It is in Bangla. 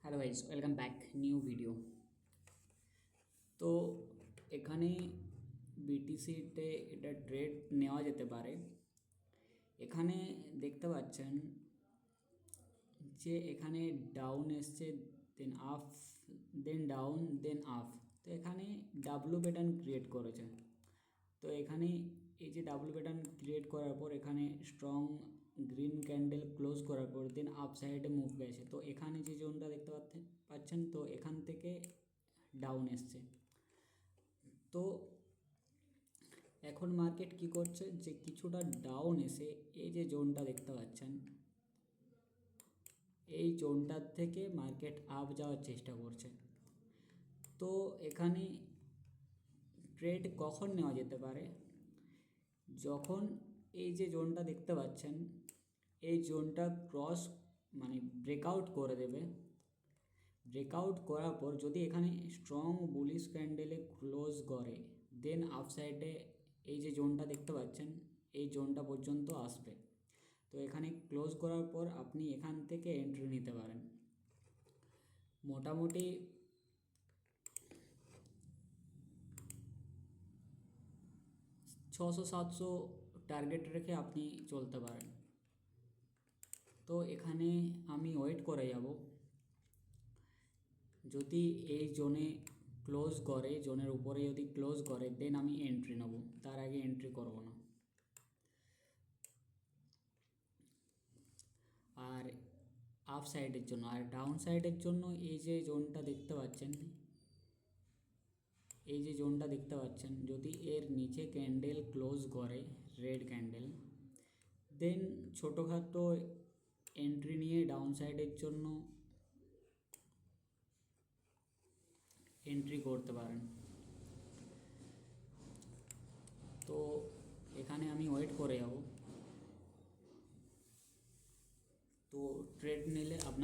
Hello guys, welcome back new video. তো এখানে বিটিসিতে এটা ট্রেড নেওয়া যেতে পারে। এখানে দেখতে পাচ্ছেন যে এখানে ডাউন এসছে, then up, then down, then up. তো এখানে ডাব্লু প্যাটার্ন ক্রিয়েট করেছে। তো এখানে এই যে ডাব্লু প্যাটার্ন ক্রিয়েট করার পর এখানে স্ট্রং গ্রিন ক্যান্ডেল ক্লোজ করার পর দেন আপ সাইডে মুভ গেছে। তো এখানে যে জোনটা দেখতে পাচ্ছেন, তো এখান থেকে ডাউন এসছে। তো এখন মার্কেট কি করছে, যে কিছুটা ডাউন এসে এই যে জোনটা দেখতে পাচ্ছেন, এই জোনটার থেকে মার্কেট আপ যাওয়ার চেষ্টা করছে। তো এখানে ট্রেড কখন নেওয়া যেতে পারে, যখন এই যে জোনটা দেখতে পাচ্ছেন এই জোনটা ক্রস মানে ব্রেকআউট করে দেবে। ব্রেকআউট করার পর যদি এখানে স্ট্রং বুলিশ ক্যান্ডেলে ক্লোজ করে দেন আপসাইডে এই যে জোনটা দেখতে পাচ্ছেন এই জোনটা পর্যন্ত আসবে। তো এখানে ক্লোজ করার পর আপনি এখান থেকে এন্ট্রি নিতে পারেন। মোটামুটি 600-700 টার্গেট রেখে আপনি চলতে পারেন। তো এখানে আমি ওয়েট করে যাব, যদি এই জোনে ক্লোজ করে, জোনের উপরে যদি ক্লোজ করে দেন আমি এন্ট্রি নেব, তার আগে এন্ট্রি করব না। আর আপ সাইডের জন্য আর ডাউন সাইডের জন্য এই যে জোনটা দেখতে পাচ্ছেন, এই যে জোনটা দেখতে পাচ্ছেন, যদি এর নিচে ক্যান্ডেল ক্লোজ করে রেড ক্যান্ডেল, দেন ছোটোখাটো এন্ট্রি নিয়ে ডাউন সাইডের জন্য এন্ট্রি করতে পারেন। তো এখানে আমি ওয়েট করে যাব। তো ট্রেড নিলে আপনার